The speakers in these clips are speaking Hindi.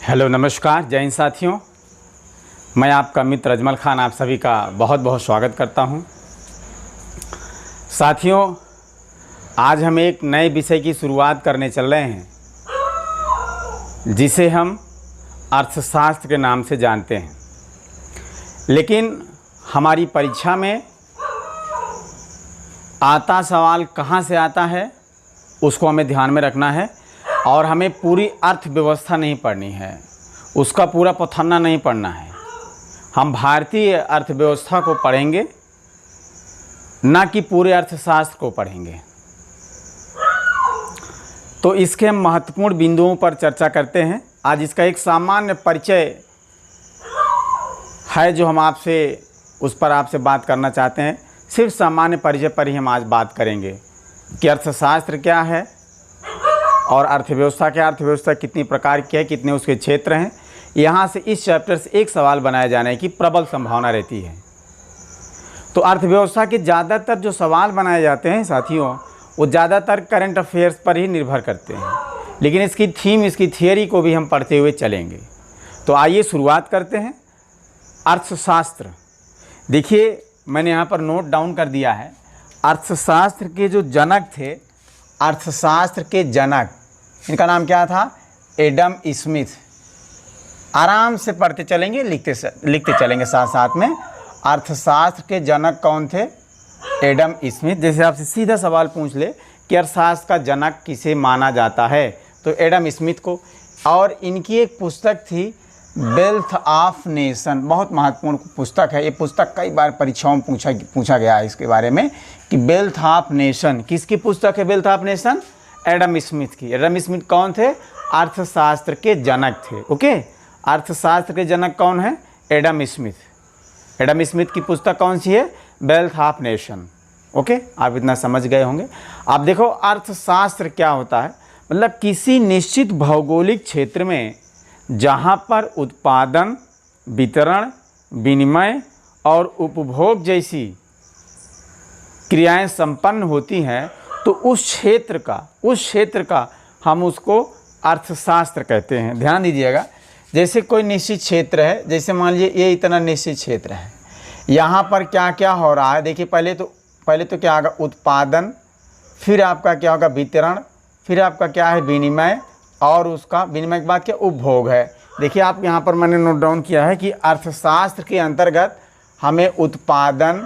हेलो नमस्कार जय हिंद साथियों, मैं आपका मित्र अजमल खान आप सभी का बहुत बहुत स्वागत करता हूं। साथियों, आज हम एक नए विषय की शुरुआत करने चल रहे हैं जिसे हम अर्थशास्त्र के नाम से जानते हैं। लेकिन हमारी परीक्षा में आता सवाल कहाँ से आता है उसको हमें ध्यान में रखना है और हमें पूरी अर्थव्यवस्था नहीं पढ़नी है, उसका पूरा पथन्ना नहीं पढ़ना है। हम भारतीय अर्थव्यवस्था को पढ़ेंगे, ना कि पूरे अर्थशास्त्र को पढ़ेंगे। तो इसके हम महत्वपूर्ण बिंदुओं पर चर्चा करते हैं। आज इसका एक सामान्य परिचय है जो हम उस पर आपसे बात करना चाहते हैं। सिर्फ सामान्य परिचय पर ही हम आज बात करेंगे कि अर्थशास्त्र क्या है और अर्थव्यवस्था क्या, अर्थव्यवस्था कितनी प्रकार की है, कितने उसके क्षेत्र हैं। यहाँ से इस चैप्टर से एक सवाल बनाया जाने की प्रबल संभावना रहती है। तो अर्थव्यवस्था के ज़्यादातर जो सवाल बनाए जाते हैं साथियों, वो ज़्यादातर करंट अफेयर्स पर ही निर्भर करते हैं, लेकिन इसकी थीम, इसकी थियरी को भी हम पढ़ते हुए चलेंगे। तो आइए शुरुआत करते हैं। अर्थशास्त्र, देखिए मैंने यहाँ पर नोट डाउन कर दिया है। अर्थशास्त्र के जो जनक थे, अर्थशास्त्र के जनक, इनका नाम क्या था? Adam Smith. आराम से पढ़ते चलेंगे, लिखते चलेंगे साथ साथ में। अर्थशास्त्र के जनक कौन थे? Adam Smith. जैसे आपसे सीधा सवाल पूछ ले कि अर्थशास्त्र का जनक किसे माना जाता है, तो एडम स्मिथ को। और इनकी एक पुस्तक थी वेल्थ ऑफ नेशन, बहुत महत्वपूर्ण पुस्तक है ये। पुस्तक कई बार परीक्षाओं में पूछा गया है इसके बारे में कि वेल्थ ऑफ नेशन किसकी पुस्तक है? Wealth of nation Adam Smith की। एडम स्मिथ कौन थे? अर्थशास्त्र के जनक थे। ओके, अर्थशास्त्र के जनक कौन है? Adam Smith. एडम स्मिथ की पुस्तक कौन सी है? Wealth of nation. ओके, आप इतना समझ गए होंगे। आप देखो अर्थशास्त्र क्या होता है, मतलब किसी निश्चित भौगोलिक क्षेत्र में जहाँ पर उत्पादन, वितरण, विनिमय और उपभोग जैसी क्रियाएं संपन्न होती हैं, तो उस क्षेत्र का हम उसको अर्थशास्त्र कहते हैं। ध्यान दीजिएगा, जैसे कोई निश्चित क्षेत्र है, जैसे मान लीजिए ये इतना निश्चित क्षेत्र है, यहाँ पर क्या क्या हो रहा है। देखिए पहले तो क्या होगा? उत्पादन, फिर आपका क्या होगा? वितरण, फिर आपका क्या है? विनिमय, और उसका विनिमय के बाद क्या? उपभोग है। देखिए आप यहाँ पर मैंने नोट डाउन किया है कि अर्थशास्त्र के अंतर्गत हमें उत्पादन,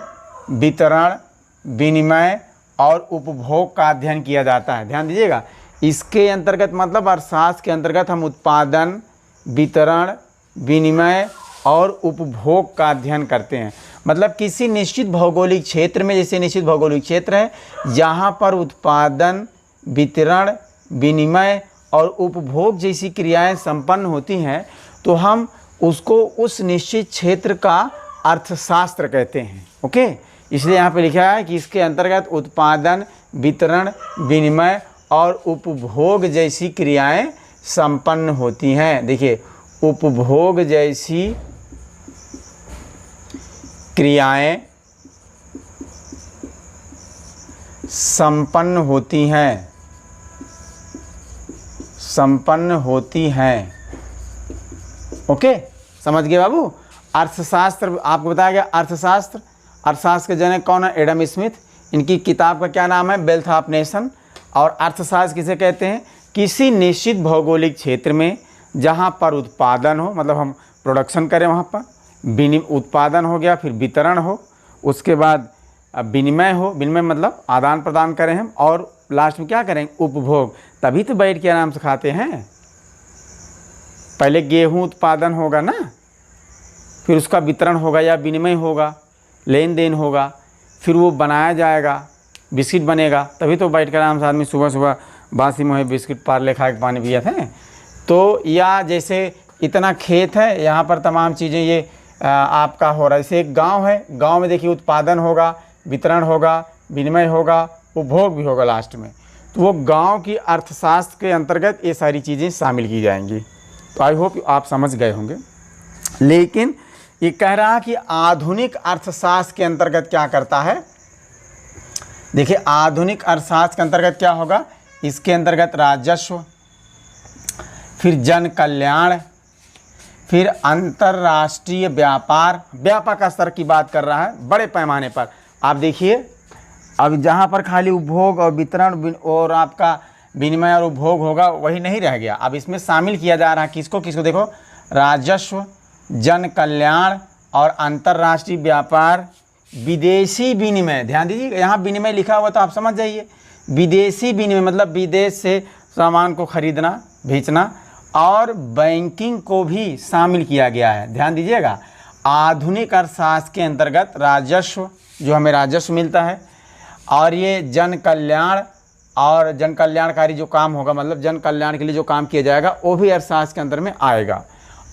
वितरण, विनिमय और उपभोग का अध्ययन किया जाता है। ध्यान दीजिएगा, इसके अंतर्गत मतलब अर्थशास्त्र के अंतर्गत हम उत्पादन, वितरण, विनिमय और उपभोग का अध्ययन करते हैं। मतलब किसी निश्चित भौगोलिक क्षेत्र में, जैसे निश्चित भौगोलिक क्षेत्र है जहाँ पर उत्पादन, वितरण, विनिमय और उपभोग जैसी क्रियाएं संपन्न होती हैं, तो हम उसको उस निश्चित क्षेत्र का अर्थशास्त्र कहते हैं। ओके, इसलिए यहाँ पे लिखा है कि इसके अंतर्गत उत्पादन, वितरण, विनिमय और उपभोग जैसी क्रियाएं संपन्न होती हैं। देखिए, उपभोग जैसी क्रियाएं संपन्न होती हैं। ओके, समझ गए बाबू? अर्थशास्त्र आपको बताया गया। अर्थशास्त्र के जनक कौन है? Adam Smith. इनकी किताब का क्या नाम है? Wealth of nation. और अर्थशास्त्र किसे कहते हैं? किसी निश्चित भौगोलिक क्षेत्र में जहाँ पर उत्पादन हो, मतलब हम प्रोडक्शन करें, वहाँ पर उत्पादन हो गया, फिर वितरण हो, उसके बाद विनिमय हो, विनिमय मतलब आदान प्रदान करें हम, और लास्ट में क्या करें? उपभोग। तभी तो बैठ के आराम से खाते हैं। पहले गेहूं उत्पादन होगा ना, फिर उसका वितरण होगा या विनिमय होगा, लेन देन होगा, फिर वो बनाया जाएगा, बिस्किट बनेगा, तभी तो बैठ कर आराम से आदमी सुबह सुबह बासी मुँह बिस्किट पार्ले खा के पानी पिया थे। तो या जैसे इतना खेत है, यहाँ पर तमाम चीज़ें ये आपका हो रहा है। जैसे एक गांव है, गांव में देखिए उत्पादन होगा, वितरण होगा, विनिमय होगा, उपभोग भी होगा लास्ट में। तो वो गांव की अर्थशास्त्र के अंतर्गत ये सारी चीज़ें शामिल की जाएंगी। तो आई होप आप समझ गए होंगे। लेकिन ये कह रहा है कि आधुनिक अर्थशास्त्र के अंतर्गत क्या करता है? देखिए, आधुनिक अर्थशास्त्र के अंतर्गत क्या होगा? इसके अंतर्गत राजस्व, फिर जन कल्याण, फिर अंतर्राष्ट्रीय व्यापार, व्यापक स्तर की बात कर रहा है, बड़े पैमाने पर। आप देखिए अब जहाँ पर खाली उपभोग और वितरण और आपका विनिमय और उपभोग होगा वही नहीं रह गया, अब इसमें शामिल किया जा रहा है किसको किसको, देखो राजस्व, जन कल्याण और अंतर्राष्ट्रीय व्यापार, विदेशी विनिमय। ध्यान दीजिए यहाँ विनिमय लिखा हुआ तो आप समझ जाइए, विदेशी विनिमय मतलब विदेश से सामान को खरीदना बेचना, और बैंकिंग को भी शामिल किया गया है। ध्यान दीजिएगा, आधुनिक अर्थशास्त्र के अंतर्गत राजस्व, जो हमें राजस्व मिलता है, और ये जन कल्याण और जन कल्याणकारी जो काम होगा, मतलब जन कल्याण के लिए जो काम किया जाएगा वो भी अर्थशास्त्र के अंदर में आएगा।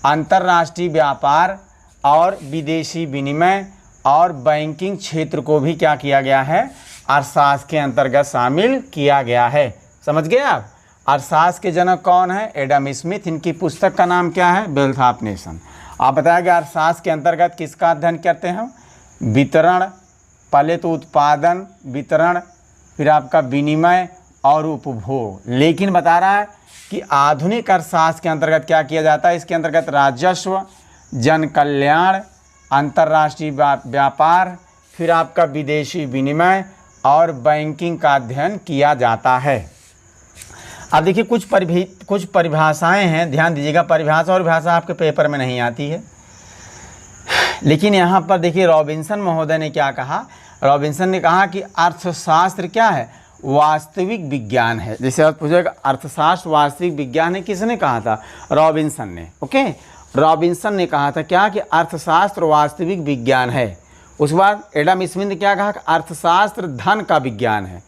अंतर्राष्ट्रीय व्यापार और विदेशी विनिमय और बैंकिंग क्षेत्र को भी क्या किया गया है, अर्थशास्त्र के अंतर्गत शामिल किया गया है। समझ गए आप? अर्थशास्त्र के जनक कौन है? Adam Smith. इनकी पुस्तक का नाम क्या है? Wealth of nation. आप बताया गया अर्थशास्त्र के अंतर्गत किसका अध्ययन करते हैं? वितरण, पहले तो उत्पादन, वितरण, फिर आपका विनिमय और उपभोग। लेकिन बता रहा है कि आधुनिक अर्थशास्त्र के अंतर्गत क्या किया जाता है? इसके अंतर्गत राजस्व, जन कल्याण, अंतर्राष्ट्रीय व्यापार, फिर आपका विदेशी विनिमय और बैंकिंग का अध्ययन किया जाता है। अब देखिए कुछ परिभाषाएं हैं, ध्यान दीजिएगा। परिभाषा और भाषा आपके पेपर में नहीं आती है, लेकिन यहाँ पर देखिए रॉबिन्सन महोदय ने क्या कहा। रॉबिन्सन ने कहा कि अर्थशास्त्र क्या है? वास्तविक विज्ञान है। जैसे आप पूछेगा अर्थशास्त्र वास्तविक विज्ञान है, किसने कहा था? रॉबिन्सन ने। ओके, रॉबिन्सन ने कहा था क्या कि अर्थशास्त्र वास्तविक विज्ञान है। उसके बाद एडम स्मिथ ने क्या कहा? अर्थशास्त्र धन का विज्ञान है।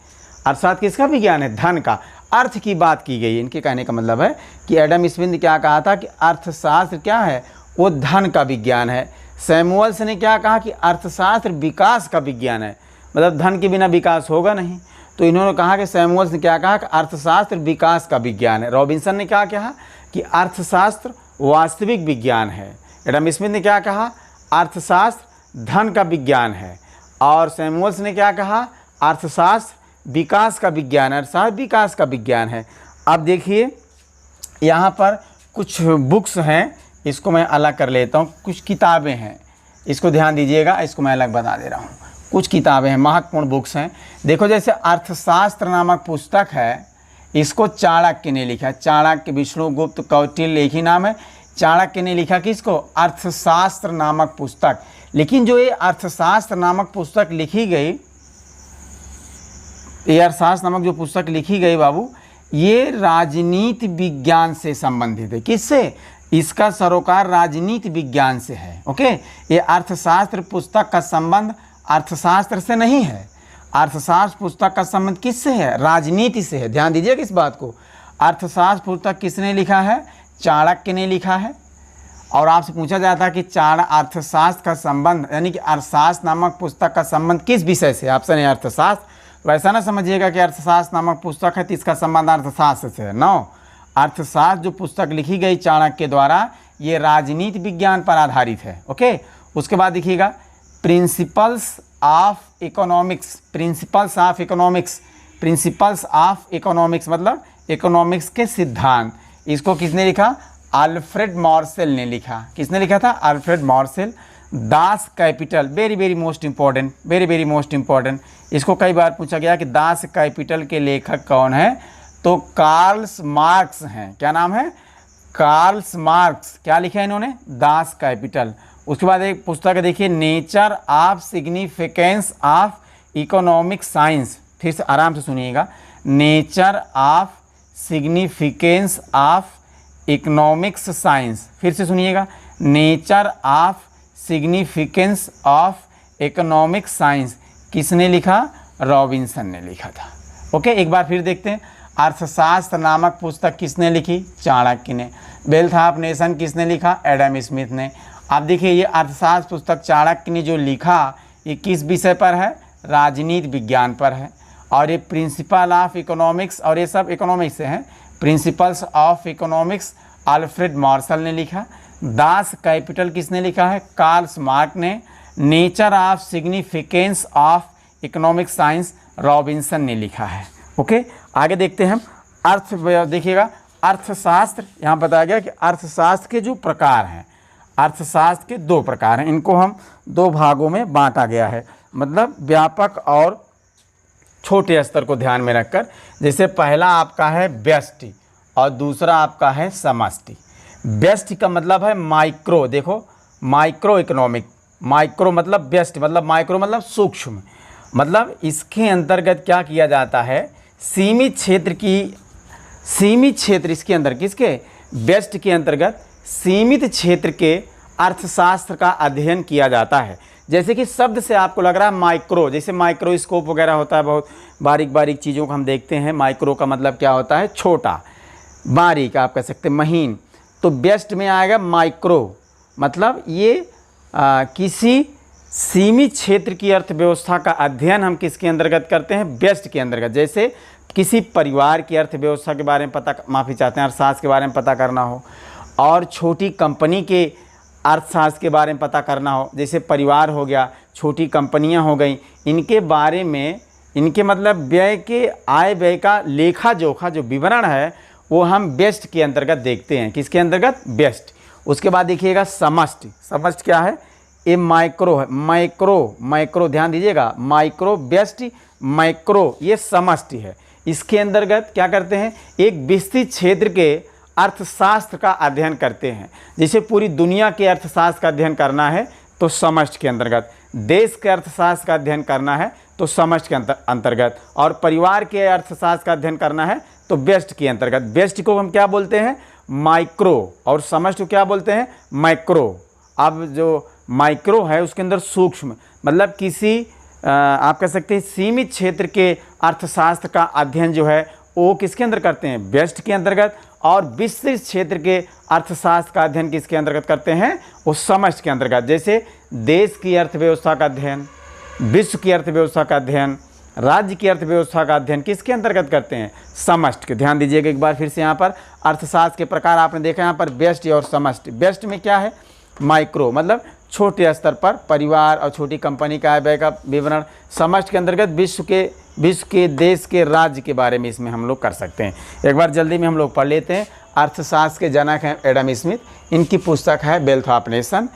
अर्थशास्त्र किसका विज्ञान है? धन का। अर्थ की बात की गई। इनके कहने का मतलब है कि एडम स्मिथ ने क्या कहा था कि अर्थशास्त्र क्या है? वो धन का विज्ञान है। सैमुअल्स ने क्या कहा कि अर्थशास्त्र विकास का विज्ञान है, मतलब धन के बिना विकास होगा नहीं। तो इन्होंने कहा कि सैमुअल्स ने क्या कहा कि अर्थशास्त्र विकास का विज्ञान है। रॉबिन्सन ने क्या कहा कि अर्थशास्त्र वास्तविक विज्ञान है। एडम स्मिथ ने क्या कहा? अर्थशास्त्र धन का विज्ञान है। और सैमुअल्स ने क्या कहा? अर्थशास्त्र विकास का विज्ञान है। अर्थशास्त्र विकास का विज्ञान है। अब देखिए यहाँ पर कुछ बुक्स हैं, इसको मैं अलग कर लेता हूँ। कुछ किताबें हैं, इसको ध्यान दीजिएगा, इसको मैं अलग बता दे रहा हूँ। कुछ किताबें हैं, महत्वपूर्ण बुक्स हैं। देखो जैसे अर्थशास्त्र नामक पुस्तक है, इसको चाणक्य ने लिखा है। चाणक्य, विष्णुगुप्त, कौटिल्य एक ही नाम है। चाणक्य ने लिखा किसको? अर्थशास्त्र नामक पुस्तक। लेकिन जो ये अर्थशास्त्र नामक पुस्तक लिखी गई, ये अर्थशास्त्र नामक जो पुस्तक लिखी गई बाबू, ये राजनीति विज्ञान से संबंधित है। किससे? इसका सरोकार राजनीति विज्ञान से है। ओके, ये अर्थशास्त्र पुस्तक का संबंध अर्थशास्त्र से नहीं है। अर्थशास्त्र पुस्तक का संबंध किससे है? राजनीति से है। ध्यान दीजिएगा इस बात को। अर्थशास्त्र पुस्तक किसने लिखा है? चाणक्य ने लिखा है। और आपसे पूछा जाता है कि अर्थशास्त्र का संबंध, यानी कि अर्थशास्त्र नामक पुस्तक का संबंध किस विषय से? ऑप्शन है अर्थशास्त्र। वैसा ना समझिएगा कि अर्थशास्त्र नामक पुस्तक है तो इसका संबंध अर्थशास्त्र से है। नो, अर्थशास्त्र जो पुस्तक लिखी गई चाणक्य द्वारा, ये राजनीति विज्ञान पर आधारित है। ओके, उसके बाद देखिएगा principles of economics. Principles of economics, principles of economics मतलब इकोनॉमिक्स के सिद्धांत। इसको किसने लिखा? अल्फ्रेड मार्शल ने लिखा। किसने लिखा था? Alfred Marshall. Das Kapital, very very most important, very very most important. इसको कई बार पूछा गया कि दास कैपिटल के लेखक कौन है? तो कार्ल मार्क्स हैं। क्या नाम है? Karl Marx. क्या लिखा है इन्होंने? Das Kapital. उसके बाद एक पुस्तक देखिए, nature of significance of economic science. फिर से आराम से सुनिएगा, nature of significance of economics science. फिर से सुनिएगा, nature of significance of economic science. किसने लिखा? रॉबिन्सन ने लिखा था। ओके, एक बार फिर देखते हैं। अर्थशास्त्र नामक पुस्तक किसने लिखी? चाणक्य ने। वेल्थ ऑफ नेशन किसने लिखा? एडम स्मिथ ने। आप देखिए ये अर्थशास्त्र पुस्तक चाणक्य ने जो लिखा, ये किस विषय पर है? राजनीति विज्ञान पर है। और ये प्रिंसिपल ऑफ इकोनॉमिक्स, और ये सब इकोनॉमिक्स से हैं। Principles of economics Alfred Marshall ने लिखा। दास कैपिटल किसने लिखा है? कार्ल मार्क्स ने। Nature of significance of economic science Robinson ने लिखा है। ओके, आगे देखते हैं हम। देखिएगा अर्थशास्त्र, यहाँ बताया गया कि अर्थशास्त्र के जो प्रकार हैं, अर्थशास्त्र के दो प्रकार हैं, इनको हम दो भागों में बांटा गया है, मतलब व्यापक और छोटे स्तर को ध्यान में रखकर। जैसे पहला आपका है व्यष्टि और दूसरा आपका है समष्टि। व्यष्टि का मतलब है माइक्रो, देखो माइक्रो इकोनॉमिक, माइक्रो मतलब व्यष्टि मतलब माइक्रो मतलब सूक्ष्म, मतलब इसके अंतर्गत क्या किया जाता है, सीमित क्षेत्र इसके अंदर किसके, व्यष्टि के अंतर्गत सीमित क्षेत्र के अर्थशास्त्र का अध्ययन किया जाता है। जैसे कि शब्द से आपको लग रहा है माइक्रो, जैसे माइक्रोस्कोप वगैरह होता है, बहुत बारीक बारीक चीज़ों को हम देखते हैं। माइक्रो का मतलब क्या होता है, छोटा, बारीक, आप कह सकते हैं महीन। तो व्यष्टि में आएगा माइक्रो, मतलब ये किसी सीमित क्षेत्र की अर्थव्यवस्था का अध्ययन हम किसके अंतर्गत करते हैं, व्यष्टि के अंतर्गत। जैसे किसी परिवार की अर्थव्यवस्था के बारे में अर्थशास्त्र के बारे में पता करना हो, और छोटी कंपनी के अर्थशास्त्र के बारे में पता करना हो, जैसे परिवार हो गया, छोटी कंपनियां हो गई, इनके बारे में, इनके मतलब व्यय के आय व्यय का लेखा जोखा जो विवरण है वो हम व्यष्टि के अंतर्गत देखते हैं। किसके अंतर्गत, व्यष्टि। उसके बाद देखिएगा समष्टि। समष्टि क्या है, ये माइक्रो है, माइक्रो ध्यान दीजिएगा, माइक्रो व्यष्टि, माइक्रो ये समष्टि है। इसके अंतर्गत क्या करते हैं, एक विस्तृत क्षेत्र के अर्थशास्त्र का अध्ययन करते हैं। जैसे पूरी दुनिया के अर्थशास्त्र का अध्ययन करना है तो समष्टि के अंतर्गत, देश के अर्थशास्त्र का अध्ययन करना है तो समष्टि के अंतर्गत, और परिवार के अर्थशास्त्र का अध्ययन करना है तो व्यष्टि के अंतर्गत। व्यष्टि को हम क्या बोलते हैं, माइक्रो, और समष्टि को क्या बोलते हैं, मैक्रो। अब जो माइक्रो है उसके अंदर सूक्ष्म, मतलब किसी आप कह सकते हैं सीमित क्षेत्र के अर्थशास्त्र का अध्ययन जो है वो किसके अंदर करते हैं, व्यष्टि के अंतर्गत, और विस्तृत क्षेत्र के अर्थशास्त्र का अध्ययन किसके अंतर्गत करते हैं, वो समष्टि के अंतर्गत। जैसे देश की अर्थव्यवस्था का अध्ययन, विश्व की अर्थव्यवस्था का अध्ययन, राज्य की अर्थव्यवस्था का अध्ययन किसके अंतर्गत करते हैं, समष्टि के। ध्यान दीजिएगा एक बार फिर से, यहाँ पर अर्थशास्त्र के प्रकार आपने देखा, यहाँ पर व्यष्टि और समष्टि। व्यष्टि में क्या है, माइक्रो मतलब छोटे स्तर पर परिवार और छोटी कंपनी का आय व्यय का विवरण। समष्टि के अंतर्गत विश्व के, देश के, राज्य के बारे में इसमें हम लोग कर सकते हैं। एक बार जल्दी में हम लोग पढ़ लेते हैं। अर्थशास्त्र के जनक हैं एडम स्मिथ, इनकी पुस्तक है वेल्थ ऑफ नेशन।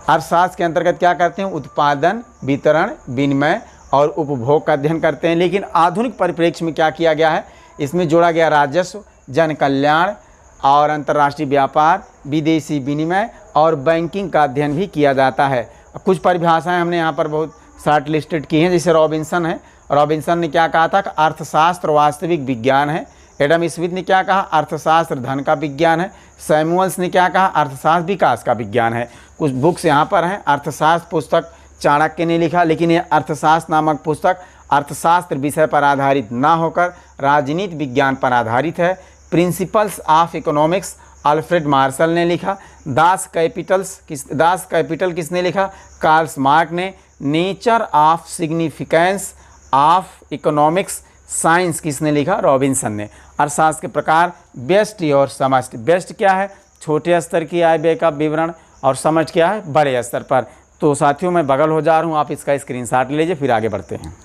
अर्थशास्त्र के अंतर्गत क्या करते हैं, उत्पादन, वितरण, विनिमय और उपभोग का अध्ययन करते हैं। लेकिन आधुनिक परिप्रेक्ष्य में क्या किया गया है, इसमें जोड़ा गया राजस्व, जन कल्याण और अंतर्राष्ट्रीय व्यापार, विदेशी विनिमय और बैंकिंग का अध्ययन भी किया जाता है। कुछ परिभाषाएं हमने यहाँ पर बहुत शॉर्ट लिस्टेड की हैं। जैसे रॉबिन्सन है, रॉबिन्सन ने क्या कहा था कि अर्थशास्त्र वास्तविक विज्ञान है। एडम स्मिथ ने क्या कहा, अर्थशास्त्र धन का विज्ञान है। सैमुअल्स ने क्या कहा, अर्थशास्त्र विकास का विज्ञान है। कुछ बुक्स यहाँ पर हैं। अर्थशास्त्र पुस्तक चाणक्य ने लिखा, लेकिन ये अर्थशास्त्र नामक पुस्तक अर्थशास्त्र विषय पर आधारित ना होकर राजनीति विज्ञान पर आधारित है। Principles of economics Alfred Marshall ने लिखा। दास कैपिटल किसने लिखा, कार्ल मार्क्स ने। Nature of significance of economics science किसने लिखा, रॉबिन्सन ने। अर्थशास्त्र के प्रकार व्यष्टि और समष्टि। व्यष्टि क्या है, छोटे स्तर की आय व्यय का विवरण, और समष्टि क्या है, बड़े स्तर पर। तो साथियों मैं बगल हो जा रहा हूँ, आप इसका स्क्रीनशॉट ले लीजिए, फिर आगे बढ़ते हैं।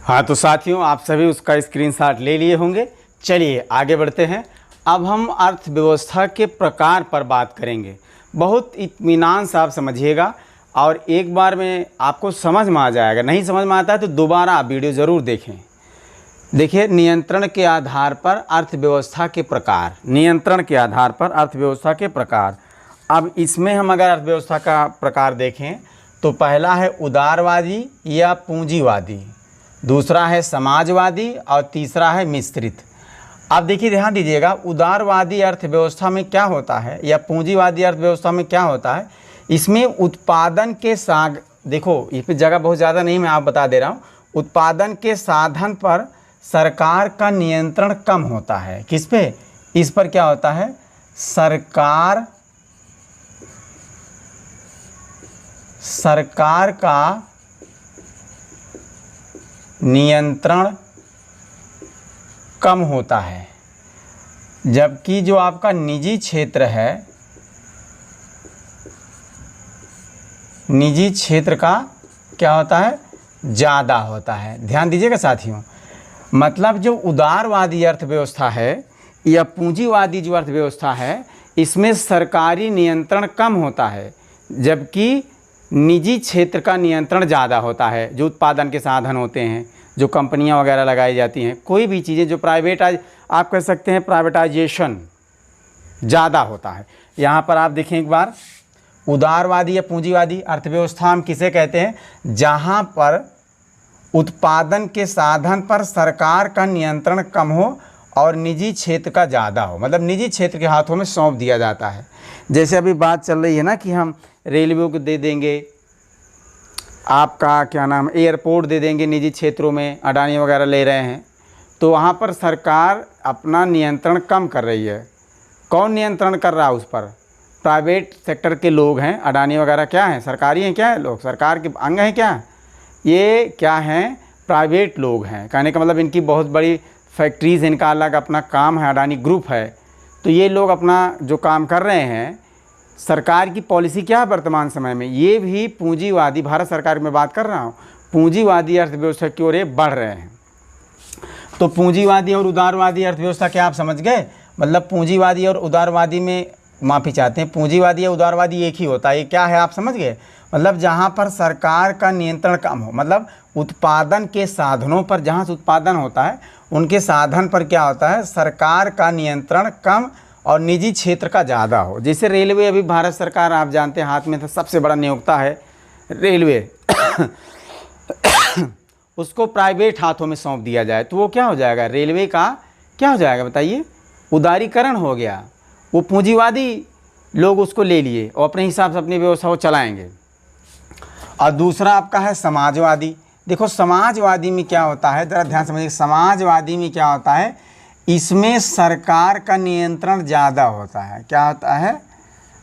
हाँ तो साथियों आप सभी उसका स्क्रीनशॉट ले लिए होंगे। चलिए आगे बढ़ते हैं। अब हम अर्थव्यवस्था के प्रकार पर बात करेंगे। बहुत इत्मीनान से आप समझिएगा, और एक बार में आपको समझ में आ जाएगा। नहीं समझ में आता है तो दोबारा आप वीडियो ज़रूर देखें। देखिए, नियंत्रण के आधार पर अर्थव्यवस्था के प्रकार। नियंत्रण के आधार पर अर्थव्यवस्था के प्रकार। अब इसमें हम अगर अर्थव्यवस्था का प्रकार देखें तो पहला है उदारवादी या पूंजीवादी, दूसरा है समाजवादी और तीसरा है मिश्रित। अब देखिए ध्यान दीजिएगा, उदारवादी अर्थव्यवस्था में क्या होता है या पूंजीवादी अर्थव्यवस्था में क्या होता है, इसमें उत्पादन के देखो इस पर जगह बहुत ज़्यादा नहीं, मैं आप बता दे रहा हूँ। उत्पादन के साधन पर सरकार का नियंत्रण कम होता है। किस पे, इस पर क्या होता है, सरकार का नियंत्रण कम होता है। जबकि जो आपका निजी क्षेत्र है, निजी क्षेत्र का क्या होता है, ज़्यादा होता है। ध्यान दीजिएगा साथियों, मतलब जो उदारवादी अर्थव्यवस्था है या पूंजीवादी जो अर्थव्यवस्था है, इसमें सरकारी नियंत्रण कम होता है, जबकि निजी क्षेत्र का नियंत्रण ज़्यादा होता है। जो उत्पादन के साधन होते हैं, जो कंपनियां वगैरह लगाई जाती हैं, कोई भी चीज़ें जो आप कह सकते हैं प्राइवेटाइजेशन ज़्यादा होता है। यहाँ पर आप देखें एक बार, उदारवादी या पूंजीवादी अर्थव्यवस्था हम किसे कहते हैं? जहाँ पर उत्पादन के साधन पर सरकार का नियंत्रण कम हो और निजी क्षेत्र का ज़्यादा हो, मतलब निजी क्षेत्र के हाथों में सौंप दिया जाता है। जैसे अभी बात चल रही है ना कि हम रेलवे को दे देंगे, आपका क्या नाम, एयरपोर्ट दे देंगे निजी क्षेत्रों में, अडानी वगैरह ले रहे हैं, तो वहाँ पर सरकार अपना नियंत्रण कम कर रही है। कौन नियंत्रण कर रहा है उस पर? प्राइवेट सेक्टर के लोग हैं। अडानी वगैरह क्या हैं? सरकारी हैं। क्या है? लोग सरकार के अंग हैं। क्या ये क्या हैं? प्राइवेट लोग हैं। कहने का मतलब इनकी बहुत बड़ी फैक्ट्रीज़, इनका अलग अपना काम है, अडानी ग्रुप है। तो ये लोग अपना जो काम कर रहे हैं, सरकार की पॉलिसी क्या है वर्तमान समय में? ये भी पूंजीवादी, भारत सरकार में बात कर रहा हूँ, पूंजीवादी अर्थव्यवस्था की ओर बढ़ रहे हैं। तो पूंजीवादी और उदारवादी अर्थव्यवस्था क्या आप समझ गए? मतलब पूंजीवादी और उदारवादी में, माफ़ी चाहते हैं, पूंजीवादी या उदारवादी एक ही होता है। ये क्या है आप समझ गए? मतलब जहाँ पर सरकार का नियंत्रण कम हो, मतलब उत्पादन के साधनों पर, जहाँ से उत्पादन होता है उनके साधन पर क्या होता है? सरकार का नियंत्रण कम और निजी क्षेत्र का ज़्यादा हो। जैसे रेलवे, अभी भारत सरकार आप जानते हैं हाथ में तो सबसे बड़ा नियोक्ता है रेलवे उसको प्राइवेट हाथों में सौंप दिया जाए तो वो क्या हो जाएगा? रेलवे का क्या हो जाएगा बताइए? उदारीकरण हो गया। वो पूंजीवादी लोग उसको ले लिए और अपने हिसाब से अपनी व्यवस्था को चलाएंगे। और दूसरा आपका है समाजवादी। देखो समाजवादी में क्या होता है, ज़रा ध्यान समझिए। समाजवादी में क्या होता है? इसमें सरकार का नियंत्रण ज़्यादा होता है। क्या होता है?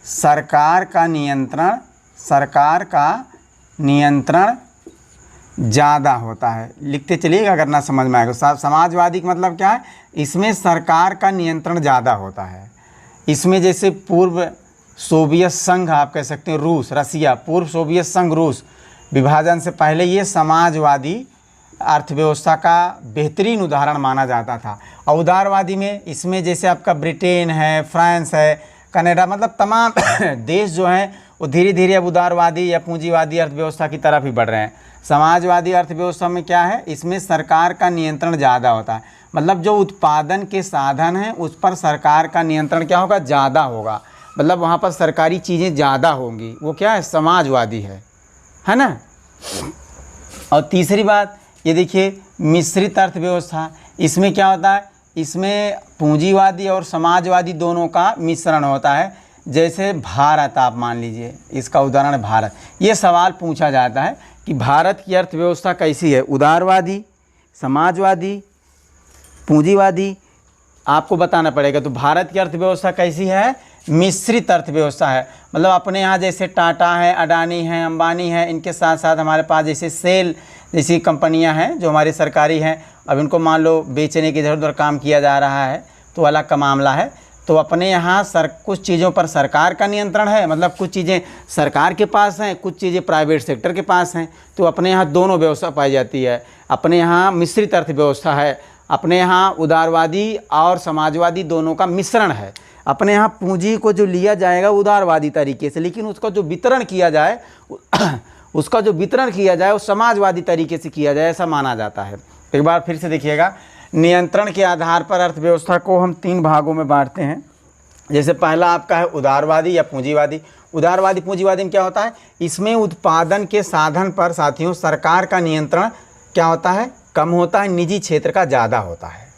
सरकार का नियंत्रण ज़्यादा होता है। लिखते चलिएगा अगर ना समझ में आएगा। समाजवादी का मतलब क्या है? इसमें सरकार का नियंत्रण ज़्यादा होता है। इसमें जैसे पूर्व सोवियत संघ आप कह सकते हैं, रूस, रसिया, पूर्व सोवियत संघ रूस विभाजन से पहले ये समाजवादी अर्थव्यवस्था का बेहतरीन उदाहरण माना जाता था। और उदारवादी में इसमें जैसे आपका ब्रिटेन है, फ्रांस है, कनाडा, मतलब तमाम देश जो हैं वो धीरे धीरे अब उदारवादी या पूंजीवादी अर्थव्यवस्था की तरफ ही बढ़ रहे हैं। समाजवादी अर्थव्यवस्था में क्या है? इसमें सरकार का नियंत्रण ज़्यादा होता है। मतलब जो उत्पादन के साधन हैं उस पर सरकार का नियंत्रण क्या होगा? ज़्यादा होगा। मतलब वहाँ पर सरकारी चीज़ें ज़्यादा होंगी। वो क्या है? समाजवादी है ना। और तीसरी बात ये देखिए, मिश्रित अर्थव्यवस्था। इसमें क्या होता है? इसमें पूंजीवादी और समाजवादी दोनों का मिश्रण होता है। जैसे भारत आप मान लीजिए, इसका उदाहरण है भारत। ये सवाल पूछा जाता है कि भारत की अर्थव्यवस्था कैसी है? उदारवादी, समाजवादी, पूंजीवादी, आपको बताना पड़ेगा। तो भारत की अर्थव्यवस्था कैसी है? मिश्रित अर्थव्यवस्था है। मतलब अपने यहाँ जैसे टाटा है, अडानी है, अंबानी है, इनके साथ साथ हमारे पास जैसे सेल जैसी कंपनियां हैं जो हमारी सरकारी हैं, अब इनको मान लो बेचने की इधर उधर काम किया जा रहा है तो अलग का मामला है। तो अपने यहाँ कुछ चीज़ों पर सरकार का नियंत्रण है, मतलब कुछ चीज़ें सरकार के पास हैं, कुछ चीज़ें प्राइवेट सेक्टर के पास हैं। तो अपने यहाँ दोनों व्यवस्था पाई जाती है। अपने यहाँ मिश्रित अर्थव्यवस्था है, अपने यहाँ उदारवादी और समाजवादी दोनों का मिश्रण है। अपने यहाँ पूंजी को जो लिया जाएगा उदारवादी तरीके से, लेकिन उसका जो वितरण किया जाए वो समाजवादी तरीके से किया जाए, ऐसा माना जाता है। एक बार फिर से देखिएगा, नियंत्रण के आधार पर अर्थव्यवस्था को हम 3 भागों में बांटते हैं। जैसे पहला आपका है उदारवादी या पूंजीवादी। उदारवादी पूंजीवादी में क्या होता है? इसमें उत्पादन के साधन पर साथियों सरकार का नियंत्रण क्या होता है? कम होता है, निजी क्षेत्र का ज़्यादा होता है।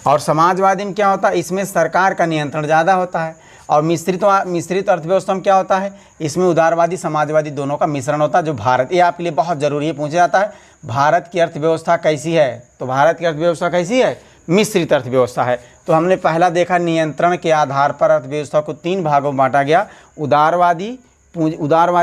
और समाजवादी में क्या होता है? इसमें सरकार का नियंत्रण ज़्यादा होता है। और मिश्रित अर्थव्यवस्था में क्या होता है? इसमें उदारवादी समाजवादी दोनों का मिश्रण होता है। जो भारत, ये आपके लिए बहुत ज़रूरी है, पूछा जाता है भारत की अर्थव्यवस्था कैसी है? तो भारत की अर्थव्यवस्था कैसी है? मिश्रित अर्थव्यवस्था है। तो हमने पहला देखा, नियंत्रण के आधार पर अर्थव्यवस्था को 3 भागों में बांटा गया, उदारवादी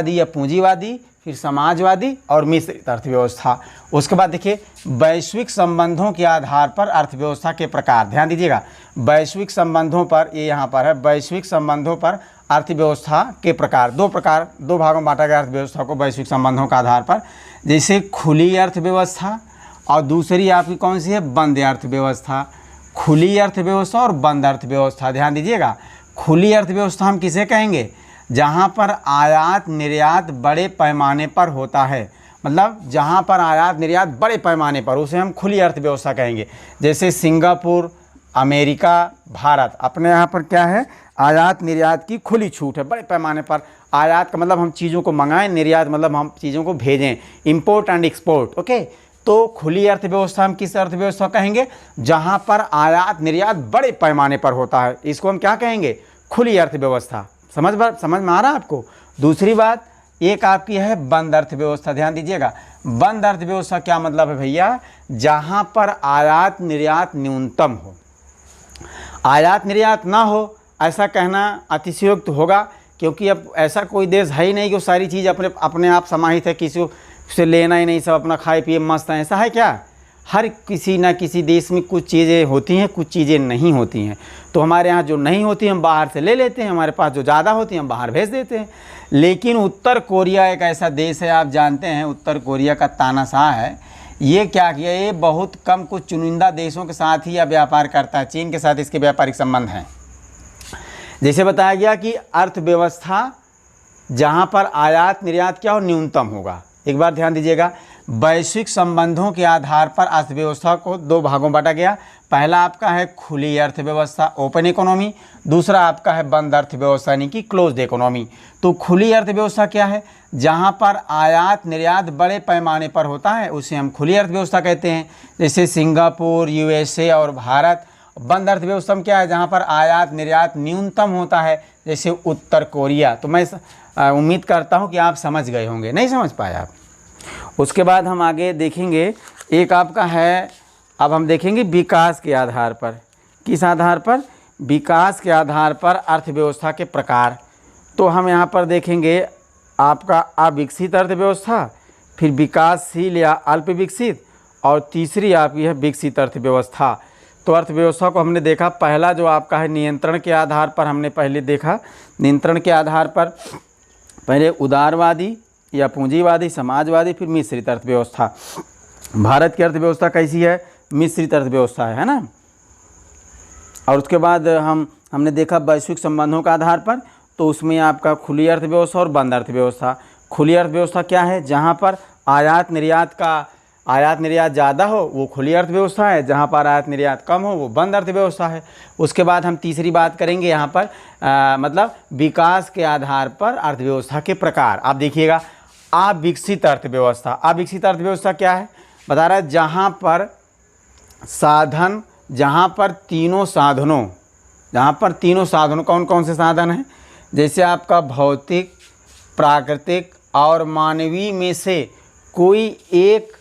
या पूंजीवादी, फिर समाजवादी और मिश्रित अर्थव्यवस्था। उसके बाद देखिए, वैश्विक संबंधों के आधार पर अर्थव्यवस्था के प्रकार। ध्यान दीजिएगा, वैश्विक संबंधों पर, ये यहाँ पर है, वैश्विक संबंधों पर अर्थव्यवस्था के प्रकार, दो भागों में बांटा गया अर्थव्यवस्था को वैश्विक संबंधों के आधार पर। जैसे खुली अर्थव्यवस्था और दूसरी आपकी कौन सी है, बंद अर्थव्यवस्था। खुली अर्थव्यवस्था और बंद अर्थव्यवस्था, ध्यान दीजिएगा। खुली अर्थव्यवस्था हम किसे कहेंगे, जहाँ पर आयात निर्यात बड़े पैमाने पर होता है, मतलब जहाँ पर आयात निर्यात बड़े पैमाने पर, उसे हम खुली अर्थव्यवस्था कहेंगे। जैसे सिंगापुर, अमेरिका, भारत, अपने यहाँ पर क्या है, आयात निर्यात की खुली छूट है, बड़े पैमाने पर। आयात का मतलब हम चीज़ों को मंगाएं, निर्यात मतलब हम चीज़ों को भेजें, इंपोर्ट एंड एक्सपोर्ट। ओके, तो खुली अर्थव्यवस्था हम किस अर्थव्यवस्था कहेंगे, जहाँ पर आयात निर्यात बड़े पैमाने पर होता है, इसको हम क्या कहेंगे, खुली अर्थव्यवस्था। समझ में आ रहा है आपको। दूसरी बात एक आपकी है बंद अर्थव्यवस्था, ध्यान दीजिएगा। बंद अर्थव्यवस्था क्या मतलब है भैया, जहाँ पर आयात निर्यात न्यूनतम हो। आयात निर्यात ना हो ऐसा कहना अतिशयोक्त होगा, क्योंकि अब ऐसा कोई देश है ही नहीं कि वो सारी चीज़ अपने आप समाहित है, किसी से लेना ही नहीं, सब अपना खाए पिए मस्त है, ऐसा है क्या। हर किसी ना किसी देश में कुछ चीज़ें होती हैं, कुछ चीज़ें नहीं होती हैं। तो हमारे यहाँ जो नहीं होती हम बाहर से ले लेते हैं, हमारे पास जो ज़्यादा होती हैं हम बाहर भेज देते हैं। लेकिन उत्तर कोरिया एक ऐसा देश है, आप जानते हैं, उत्तर कोरिया का तानाशाह है। ये क्या किया, ये बहुत कम कुछ चुनिंदा देशों के साथ ही व्यापार करता है। चीन के साथ इसके व्यापारिक संबंध हैं। जैसे बताया गया कि अर्थव्यवस्था जहाँ पर आयात निर्यात क्या हो, न्यूनतम होगा। एक बार ध्यान दीजिएगा, वैश्विक संबंधों के आधार पर अर्थव्यवस्था को दो भागों में बांटा गया। पहला आपका है खुली अर्थव्यवस्था, ओपन इकोनॉमी। दूसरा आपका है बंद अर्थव्यवस्था, यानी कि क्लोज्ड इकोनॉमी। तो खुली अर्थव्यवस्था क्या है, जहाँ पर आयात निर्यात बड़े पैमाने पर होता है, उसे हम खुली अर्थव्यवस्था कहते हैं। जैसे सिंगापुर, यूएसए और भारत। बंद अर्थव्यवस्था में क्या है, जहाँ पर आयात निर्यात न्यूनतम होता है, जैसे उत्तर कोरिया। तो मैं उम्मीद करता हूँ कि आप समझ गए होंगे, नहीं समझ पाए आप। उसके बाद हम आगे देखेंगे, एक आपका है, अब हम देखेंगे विकास के आधार पर। किस आधार पर, विकास के आधार पर अर्थव्यवस्था के प्रकार। तो हम यहाँ पर देखेंगे आपका अविकसित अर्थव्यवस्था, फिर विकासशील या अल्प विकसित, और तीसरी आपकी है विकसित अर्थव्यवस्था। तो अर्थव्यवस्था को हमने देखा, पहला जो आपका है नियंत्रण के आधार पर हमने पहले देखा। नियंत्रण के आधार पर पहले उदारवादी या पूंजीवादी, समाजवादी, फिर मिश्रित अर्थव्यवस्था। भारत की अर्थव्यवस्था कैसी है, मिश्रित अर्थव्यवस्था है ना। और उसके बाद हमने देखा वैश्विक संबंधों के आधार पर, तो उसमें आपका खुली अर्थव्यवस्था और बंद अर्थव्यवस्था। खुली अर्थव्यवस्था क्या है, जहाँ पर आयात निर्यात ज़्यादा हो वो खुली अर्थव्यवस्था है, जहाँ पर आयात निर्यात कम हो वो बंद अर्थव्यवस्था है। उसके बाद हम तीसरी बात करेंगे यहाँ पर मतलब विकास के आधार पर अर्थव्यवस्था के प्रकार। आप देखिएगा, अविकसित अर्थव्यवस्था। अविकसित अर्थव्यवस्था क्या है, बता रहा है जहाँ पर तीनों साधनों कौन कौन से साधन हैं, जैसे आपका भौतिक, प्राकृतिक और मानवीय में से कोई एक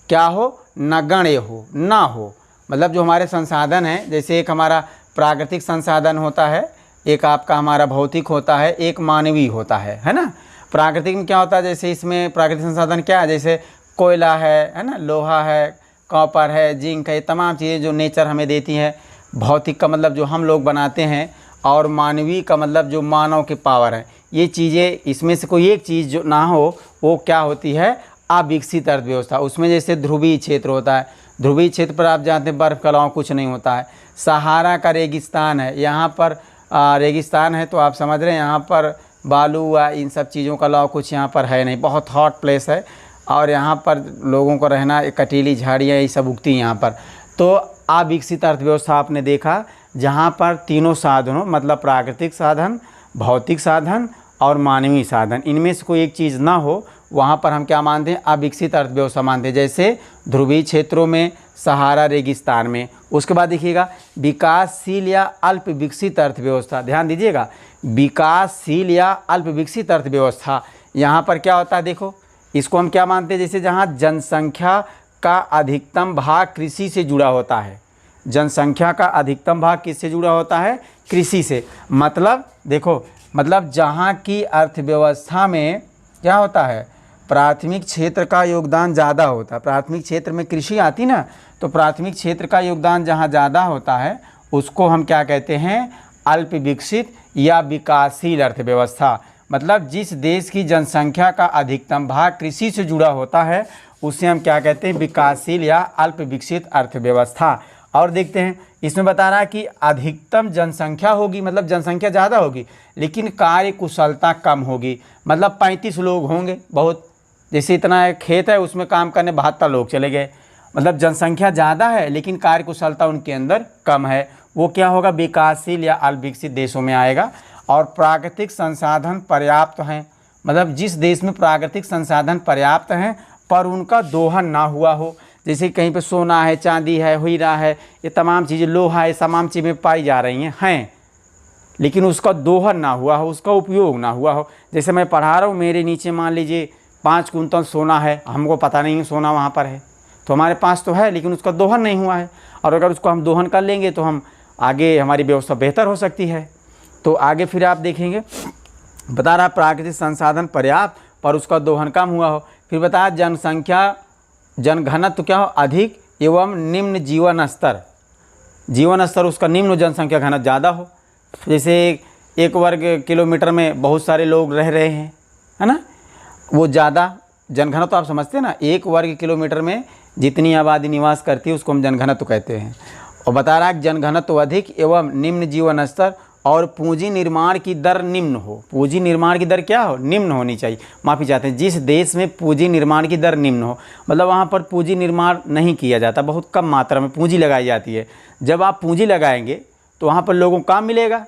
क्या हो, नगण्य हो, ना हो। मतलब जो हमारे संसाधन हैं, जैसे एक हमारा प्राकृतिक संसाधन होता है, एक आपका हमारा भौतिक होता है, एक मानवीय होता है ना। प्राकृतिक में क्या होता है, जैसे इसमें प्राकृतिक संसाधन क्या है, जैसे कोयला है ना, लोहा है, कॉपर है, जिंक है, तमाम चीज़ें जो नेचर हमें देती है। भौतिक का मतलब जो हम लोग बनाते हैं, और मानवीय का मतलब जो मानव के पावर है। ये चीज़ें, इसमें से कोई एक चीज़ जो ना हो वो क्या होती है, अविकसित अर्थव्यवस्था। उसमें जैसे ध्रुवीय क्षेत्र होता है, ध्रुवीय क्षेत्र पर आप जानते हैं बर्फ़ के अलावा कुछ नहीं होता है। सहारा का रेगिस्तान है, यहाँ पर रेगिस्तान है, तो आप समझ रहे हैं यहाँ पर बालू या इन सब चीज़ों का अलावा कुछ यहाँ पर है नहीं, बहुत हॉट प्लेस है। और यहाँ पर लोगों को रहना, कटीली झाड़ियाँ ये सब उगती हैं यहाँ पर। तो अविकसित अर्थव्यवस्था आपने देखा, जहाँ पर तीनों साधनों मतलब प्राकृतिक साधन, भौतिक साधन और मानवीय साधन, इनमें से कोई एक चीज़ ना हो, वहाँ पर हम क्या मानते हैं, अविकसित अर्थव्यवस्था मानते हैं। जैसे ध्रुवीय क्षेत्रों में, सहारा रेगिस्तान में। उसके बाद देखिएगा विकासशील या अल्प विकसित अर्थव्यवस्था। ध्यान दीजिएगा, विकासशील या अल्प विकसित अर्थव्यवस्था, यहाँ पर क्या होता है, देखो इसको हम क्या मानते हैं, जैसे जहाँ जनसंख्या का अधिकतम भाग कृषि से जुड़ा होता है। जनसंख्या का अधिकतम भाग किससे जुड़ा होता है, कृषि से। मतलब देखो, मतलब जहाँ की अर्थव्यवस्था में क्या होता है, प्राथमिक क्षेत्र का योगदान ज़्यादा होता है। प्राथमिक क्षेत्र में कृषि आती ना, तो प्राथमिक क्षेत्र का योगदान जहाँ ज़्यादा होता है उसको हम क्या कहते हैं, अल्प विकसित या विकासशील अर्थव्यवस्था। मतलब जिस देश की जनसंख्या का अधिकतम भाग कृषि से जुड़ा होता है उसे हम क्या कहते हैं, विकासशील या अल्प विकसित अर्थव्यवस्था। और देखते हैं इसमें बता रहा है कि अधिकतम जनसंख्या होगी, मतलब जनसंख्या ज़्यादा होगी लेकिन कार्य कुशलता कम होगी। मतलब 35 लोग होंगे, बहुत जैसे इतना खेत है उसमें काम करने 72 लोग चले गए। मतलब जनसंख्या ज़्यादा है लेकिन कार्य कुशलता उनके अंदर कम है। वो क्या होगा, विकासशील या अल्प विकसित देशों में आएगा। और प्राकृतिक संसाधन पर्याप्त हैं, मतलब जिस देश में प्राकृतिक संसाधन पर्याप्त हैं पर उनका दोहन ना हुआ हो। जैसे कहीं पे सोना है, चांदी है, हीरा है, ये तमाम चीज़ें, लोहा है, तमाम चीज़ें पाई जा रही हैं लेकिन उसका दोहन ना हुआ हो, उसका उपयोग ना हुआ हो। जैसे मैं पढ़ा रहा हूँ, मेरे नीचे मान लीजिए 5 कुंतल सोना है, हमको पता नहीं है सोना वहाँ पर है, तो हमारे पास तो है लेकिन उसका दोहन नहीं हुआ है। और अगर उसको हम दोहन कर लेंगे तो हम आगे हमारी व्यवस्था बेहतर हो सकती है। तो आगे फिर आप देखेंगे बता रहा प्राकृतिक संसाधन पर्याप्त पर उसका दोहन कम हुआ हो। फिर बताया जनसंख्या जनघनत्व क्या हो, अधिक एवं निम्न जीवन स्तर उसका निम्न हो, जनसंख्या घनत्व ज़्यादा हो। जैसे 1 वर्ग किलोमीटर में बहुत सारे लोग रह रहे हैं, है ना, वो ज़्यादा जनघनत्व तो आप समझते हैं ना, 1 वर्ग किलोमीटर में जितनी आबादी निवास करती है उसको हम जनघनत्व कहते हैं। और बता रहा है जनघनत्व अधिक एवं निम्न जीवन स्तर और पूंजी निर्माण की दर निम्न हो। पूंजी निर्माण की दर क्या हो, निम्न होनी चाहिए, माफ़ी चाहते हैं। जिस देश में पूंजी निर्माण की दर निम्न हो, मतलब वहाँ पर पूंजी निर्माण नहीं किया जाता, बहुत कम मात्रा में पूंजी लगाई जाती है। जब आप पूंजी लगाएंगे तो वहाँ पर लोगों को काम मिलेगा,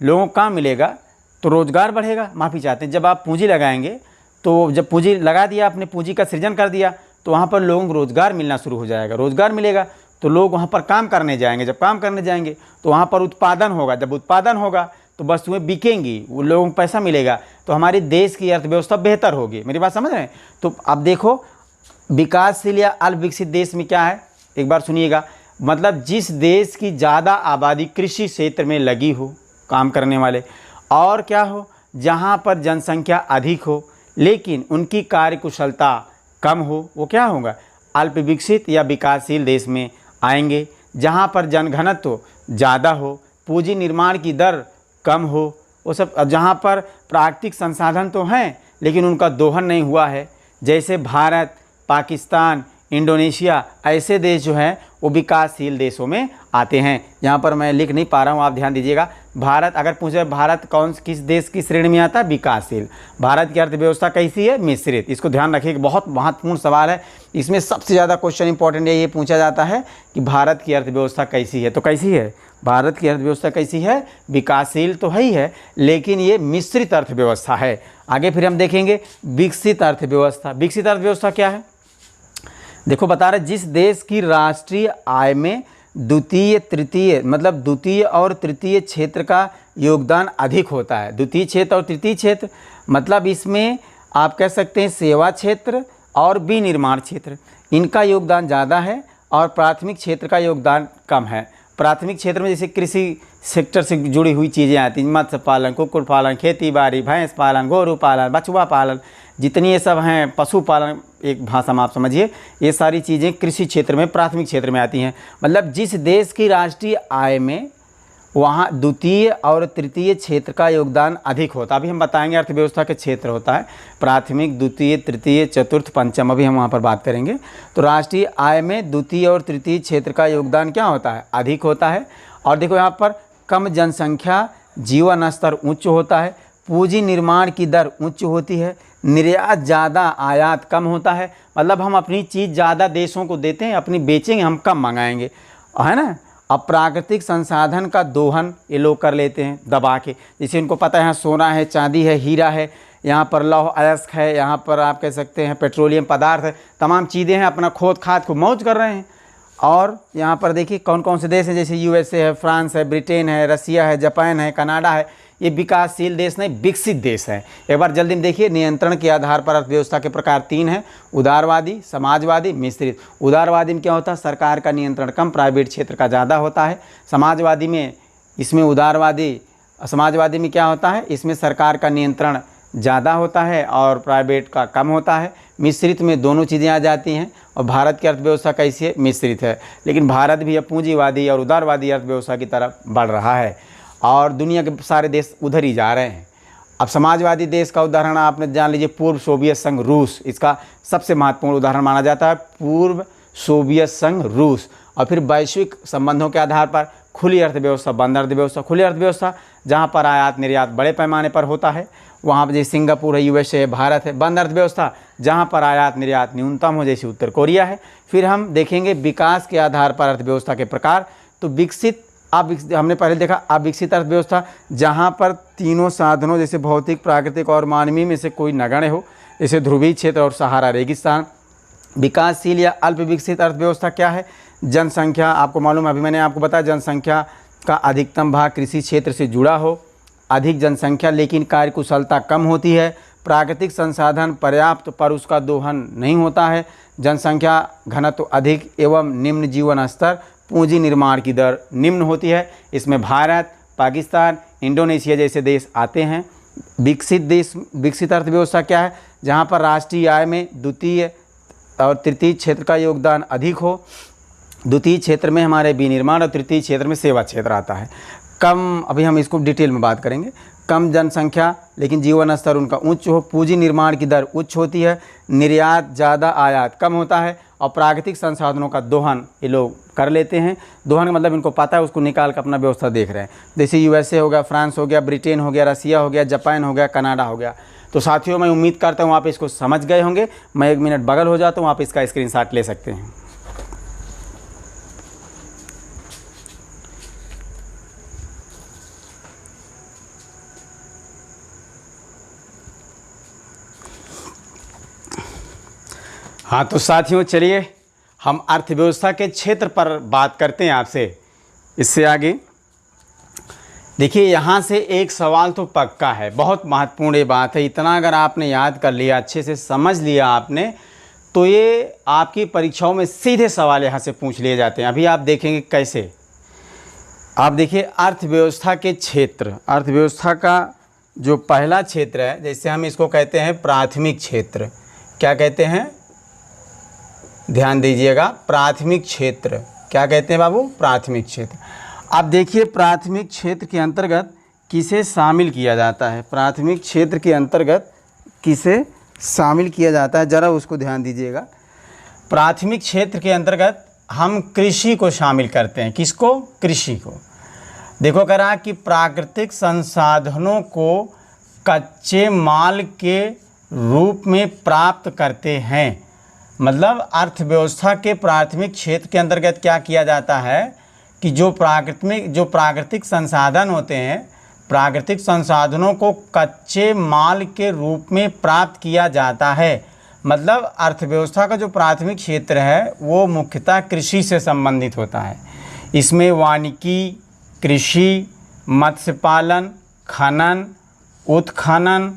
लोगों को काम मिलेगा तो रोज़गार बढ़ेगा। माफ़ी चाहते हैं, जब आप पूंजी लगाएंगे तो जब पूंजी लगा दिया, आपने पूंजी का सृजन कर दिया तो वहाँ पर लोगों को रोज़गार मिलना शुरू हो जाएगा। रोज़गार मिलेगा तो लोग वहाँ पर काम करने जाएंगे, जब काम करने जाएंगे तो वहाँ पर उत्पादन होगा, जब उत्पादन होगा तो वस्तुएं बिकेंगी, वो लोगों को पैसा मिलेगा, तो हमारे देश की अर्थव्यवस्था बेहतर होगी। मेरी बात समझ रहे हैं? तो अब देखो विकासशील या अल्प विकसित देश में क्या है, एक बार सुनिएगा। मतलब जिस देश की ज़्यादा आबादी कृषि क्षेत्र में लगी हो, काम करने वाले, और क्या हो, जहाँ पर जनसंख्या अधिक हो लेकिन उनकी कार्यकुशलता कम हो, वो क्या होगा, अल्प विकसित या विकासशील देश में आएंगे। जहाँ पर जनघनत्व ज़्यादा हो, पूंजी निर्माण की दर कम हो, वो सब, जहाँ पर प्राकृतिक संसाधन तो हैं लेकिन उनका दोहन नहीं हुआ है, जैसे भारत, पाकिस्तान, इंडोनेशिया, ऐसे देश जो हैं वो विकासशील देशों में आते हैं। यहाँ पर मैं लिख नहीं पा रहा हूँ, आप ध्यान दीजिएगा। भारत, अगर पूछे भारत किस देश की श्रेणी में आता है, विकासशील। भारत की अर्थव्यवस्था कैसी है, मिश्रित। इसको ध्यान रखिए, बहुत महत्वपूर्ण सवाल है। इसमें सबसे ज़्यादा क्वेश्चन इंपॉर्टेंट ये पूछा जाता है कि भारत की अर्थव्यवस्था कैसी है। तो कैसी है भारत की अर्थव्यवस्था, कैसी है, विकासशील तो है ही है लेकिन ये मिश्रित अर्थव्यवस्था है। आगे फिर हम देखेंगे विकसित अर्थव्यवस्था। विकसित अर्थव्यवस्था क्या है, देखो बता रहे जिस देश की राष्ट्रीय आय में द्वितीय तृतीय, मतलब द्वितीय और तृतीय क्षेत्र का योगदान अधिक होता है। द्वितीय क्षेत्र और तृतीय क्षेत्र मतलब इसमें आप कह सकते हैं सेवा क्षेत्र और विनिर्माण क्षेत्र, इनका योगदान ज़्यादा है और प्राथमिक क्षेत्र का योगदान कम है। प्राथमिक क्षेत्र में जैसे कृषि सेक्टर से जुड़ी हुई चीज़ें आती हैं, मत्स्य पालन, कुक्कुट पालन, खेती बाड़ी, भैंस पालन, गोरू पालन, बछुआ पालन, जितनी ये सब हैं, पशुपालन, एक भाषा में आप समझिए, ये सारी चीज़ें कृषि क्षेत्र में, प्राथमिक क्षेत्र में आती हैं। मतलब जिस देश की राष्ट्रीय आय में वहाँ द्वितीय और तृतीय क्षेत्र का योगदान अधिक होता है। अभी हम बताएंगे अर्थव्यवस्था के क्षेत्र होता है प्राथमिक, द्वितीय, तृतीय, चतुर्थ, पंचम, अभी हम वहाँ पर बात करेंगे। तो राष्ट्रीय आय में द्वितीय और तृतीय क्षेत्र का योगदान क्या होता है, अधिक होता है। और देखो यहाँ पर कम जनसंख्या, जीवन स्तर उच्च होता है, पूंजी निर्माण की दर उच्च होती है, निर्यात ज़्यादा, आयात कम होता है। मतलब हम अपनी चीज़ ज़्यादा देशों को देते हैं, अपनी बेचेंगे, हम कम मंगाएंगे, है ना। अब प्राकृतिक संसाधन का दोहन ये लोग कर लेते हैं दबा के, जैसे इनको पता है यहाँ सोना है, चांदी है, हीरा है, यहाँ पर लौह अयस्क है, यहाँ पर आप कह सकते हैं पेट्रोलियम पदार्थ है, तमाम चीज़ें हैं, अपना खोद खाद को मौज कर रहे हैं। और यहाँ पर देखिए कौन कौन से देश हैं, जैसे यूएसए है, फ्रांस है, ब्रिटेन है, रसिया है, जापान है, कनाडा है। ये विकासशील देश नहीं, विकसित देश है। एक बार जल्दी में देखिए, नियंत्रण के आधार पर अर्थव्यवस्था के प्रकार 3 हैं, उदारवादी, समाजवादी, मिश्रित। उदारवादी में क्या होता है, सरकार का नियंत्रण कम, प्राइवेट क्षेत्र का ज़्यादा होता है। समाजवादी में, इसमें उदारवादी, समाजवादी में क्या होता है, इसमें सरकार का नियंत्रण ज़्यादा होता है और प्राइवेट का कम होता है। मिश्रित में दोनों चीज़ें आ जाती हैं। और भारत की अर्थव्यवस्था कैसी है, मिश्रित है, लेकिन भारत भी अब पूंजीवादी और उदारवादी अर्थव्यवस्था की तरफ बढ़ रहा है। और दुनिया के सारे देश उधर ही जा रहे हैं। अब समाजवादी देश का उदाहरण आपने जान लीजिए, पूर्व सोवियत संघ रूस, इसका सबसे महत्वपूर्ण उदाहरण माना जाता है, पूर्व सोवियत संघ रूस। और फिर वैश्विक संबंधों के आधार पर खुली अर्थव्यवस्था, बंद अर्थव्यवस्था। खुली अर्थव्यवस्था जहाँ पर आयात निर्यात बड़े पैमाने पर होता है, वहाँ पर जैसे सिंगापुर है, यूएसए है, भारत है। बंद अर्थव्यवस्था जहाँ पर आयात निर्यात न्यूनतम हो, जैसे उत्तर कोरिया है। फिर हम देखेंगे विकास के आधार पर अर्थव्यवस्था के प्रकार। तो विकसित, हमने पहले देखा अविकसित अर्थव्यवस्था, जहाँ पर तीनों साधनों जैसे भौतिक, प्राकृतिक और मानवीय में से कोई नगण्य हो, जैसे ध्रुवीय क्षेत्र और सहारा रेगिस्तान। विकासशील या अल्प विकसित अर्थव्यवस्था क्या है? जनसंख्या, आपको मालूम है, अभी मैंने आपको बताया, जनसंख्या का अधिकतम भाग कृषि क्षेत्र से जुड़ा हो। अधिक जनसंख्या लेकिन कार्यकुशलता कम होती है। प्राकृतिक संसाधन पर्याप्त पर उसका दोहन नहीं होता है। जनसंख्या घनत्व अधिक एवं निम्न जीवन स्तर। पूंजी निर्माण की दर निम्न होती है। इसमें भारत, पाकिस्तान, इंडोनेशिया जैसे देश आते हैं। विकसित देश, विकसित अर्थव्यवस्था क्या है? जहाँ पर राष्ट्रीय आय में द्वितीय और तृतीय क्षेत्र का योगदान अधिक हो। द्वितीय क्षेत्र में हमारे विनिर्माण और तृतीय क्षेत्र में सेवा क्षेत्र आता है। कम, अभी हम इसको डिटेल में बात करेंगे। कम जनसंख्या लेकिन जीवन स्तर उनका उच्च हो। पूंजी निर्माण की दर उच्च होती है। निर्यात ज़्यादा, आयात कम होता है। और प्राकृतिक संसाधनों का दोहन ये लोग कर लेते हैं। दोहन का मतलब इनको पता है, उसको निकाल कर अपना व्यवस्था देख रहे हैं। जैसे यूएसए हो गया, फ्रांस हो गया, ब्रिटेन हो गया, रसिया हो गया, जापान हो गया, कनाडा हो गया। तो साथियों, मैं उम्मीद करता हूँ आप इसको समझ गए होंगे। मैं 1 मिनट बगल हो जाता हूँ, आप इसका स्क्रीनशॉट ले सकते हैं। हाँ तो साथियों, चलिए हम अर्थव्यवस्था के क्षेत्र पर बात करते हैं आपसे। इससे आगे देखिए, यहाँ से एक सवाल तो पक्का है, बहुत महत्वपूर्ण ये बात है। इतना अगर आपने याद कर लिया, अच्छे से समझ लिया आपने, तो ये आपकी परीक्षाओं में सीधे सवाल यहाँ से पूछ लिए जाते हैं। अभी आप देखेंगे कैसे। आप देखिए अर्थव्यवस्था के क्षेत्र, अर्थव्यवस्था का जो पहला क्षेत्र है, जैसे हम इसको कहते हैं प्राथमिक क्षेत्र। क्या कहते हैं? ध्यान दीजिएगा, प्राथमिक क्षेत्र। क्या कहते हैं बाबू? प्राथमिक क्षेत्र। अब देखिए प्राथमिक क्षेत्र के अंतर्गत किसे शामिल किया जाता है? प्राथमिक क्षेत्र के अंतर्गत किसे शामिल किया जाता है, ज़रा उसको ध्यान दीजिएगा। प्राथमिक क्षेत्र के अंतर्गत हम कृषि को शामिल करते हैं। किसको? कृषि को। देखो करा कि प्राकृतिक संसाधनों को कच्चे माल के रूप में प्राप्त करते हैं। मतलब अर्थव्यवस्था के प्राथमिक क्षेत्र के अंतर्गत क्या किया जाता है कि जो प्राकृतिक संसाधन होते हैं, प्राकृतिक संसाधनों को कच्चे माल के रूप में प्राप्त किया जाता है। मतलब अर्थव्यवस्था का जो प्राथमिक क्षेत्र है वो मुख्यतः कृषि से संबंधित होता है। इसमें वानिकी, कृषि, मत्स्य पालन, खनन, उत्खनन,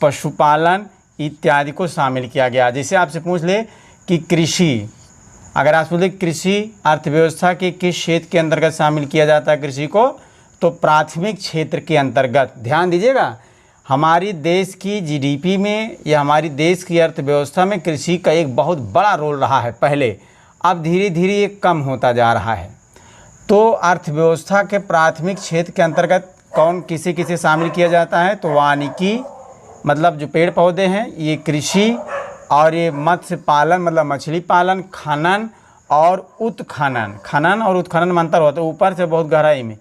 पशुपालन इत्यादि को शामिल किया गया। जैसे आपसे पूछ ले कि कृषि, अगर आप बोले कृषि अर्थव्यवस्था के किस क्षेत्र के अंतर्गत शामिल किया जाता है कृषि को, तो प्राथमिक क्षेत्र के अंतर्गत। ध्यान दीजिएगा, हमारी देश की जीडीपी में या हमारी देश की अर्थव्यवस्था में कृषि का एक बहुत बड़ा रोल रहा है पहले, अब धीरे धीरे ये कम होता जा रहा है। तो अर्थव्यवस्था के प्राथमिक क्षेत्र के अंतर्गत कौन किसे किसे शामिल किया जाता है? तो वानिकी मतलब जो पेड़ पौधे हैं, ये कृषि, और ये मत्स्य पालन मतलब मछली पालन, खनन और उत्खनन। खनन और उत्खनन में अंतर होता है, ऊपर से बहुत गहराई में।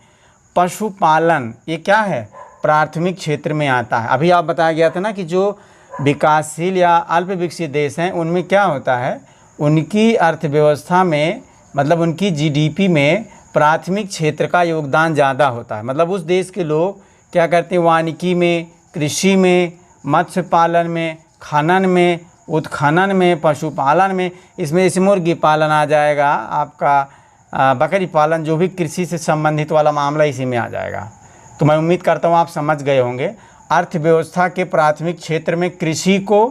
पशुपालन ये क्या है? प्राथमिक क्षेत्र में आता है। अभी आप बताया गया था ना कि जो विकासशील या अल्प विकसित देश हैं उनमें क्या होता है, उनकी अर्थव्यवस्था में मतलब उनकी जीडीपी में प्राथमिक क्षेत्र का योगदान ज़्यादा होता है। मतलब उस देश के लोग क्या करते हैं, वानिकी में, कृषि में, मत्स्य पालन में, खनन में, उत्खनन में, पशुपालन में, इसमें जैसे मुर्गी पालन आ जाएगा, आपका बकरी पालन, जो भी कृषि से संबंधित वाला मामला इसी में आ जाएगा। तो मैं उम्मीद करता हूँ आप समझ गए होंगे। अर्थव्यवस्था के प्राथमिक क्षेत्र में कृषि को,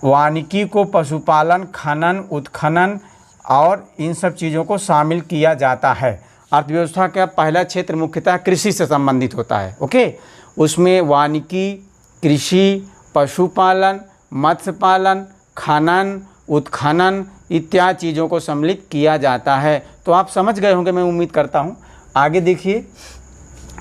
वानिकी को, पशुपालन, खनन, उत्खनन और इन सब चीज़ों को शामिल किया जाता है। अर्थव्यवस्था का पहला क्षेत्र मुख्यतः कृषि से संबंधित होता है। ओके, उसमें वानिकी, कृषि, पशुपालन, मत्स्य पालन, खनन, उत्खनन इत्यादि चीज़ों को सम्मिलित किया जाता है। तो आप समझ गए होंगे मैं उम्मीद करता हूँ। आगे देखिए,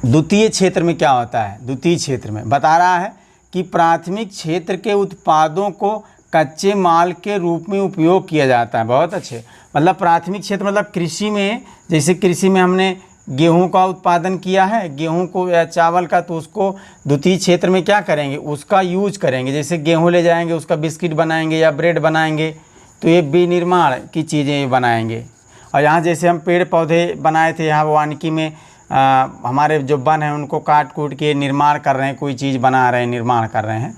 द्वितीय क्षेत्र में क्या होता है? द्वितीय क्षेत्र में बता रहा है कि प्राथमिक क्षेत्र के उत्पादों को कच्चे माल के रूप में उपयोग किया जाता है। बहुत अच्छे, मतलब प्राथमिक क्षेत्र मतलब कृषि में, जैसे कृषि में हमने गेहूं का उत्पादन किया है, गेहूं को या चावल का, तो उसको द्वितीय क्षेत्र में क्या करेंगे? उसका यूज करेंगे। जैसे गेहूं ले जाएंगे, उसका बिस्किट बनाएंगे या ब्रेड बनाएंगे, तो ये विनिर्माण की चीज़ें ये बनाएंगे। और यहाँ जैसे हम पेड़ पौधे बनाए थे, यहाँ वानिकी में हमारे जो वन हैं उनको काट कूट के निर्माण कर रहे हैं, कोई चीज़ बना रहे हैं, निर्माण कर रहे हैं।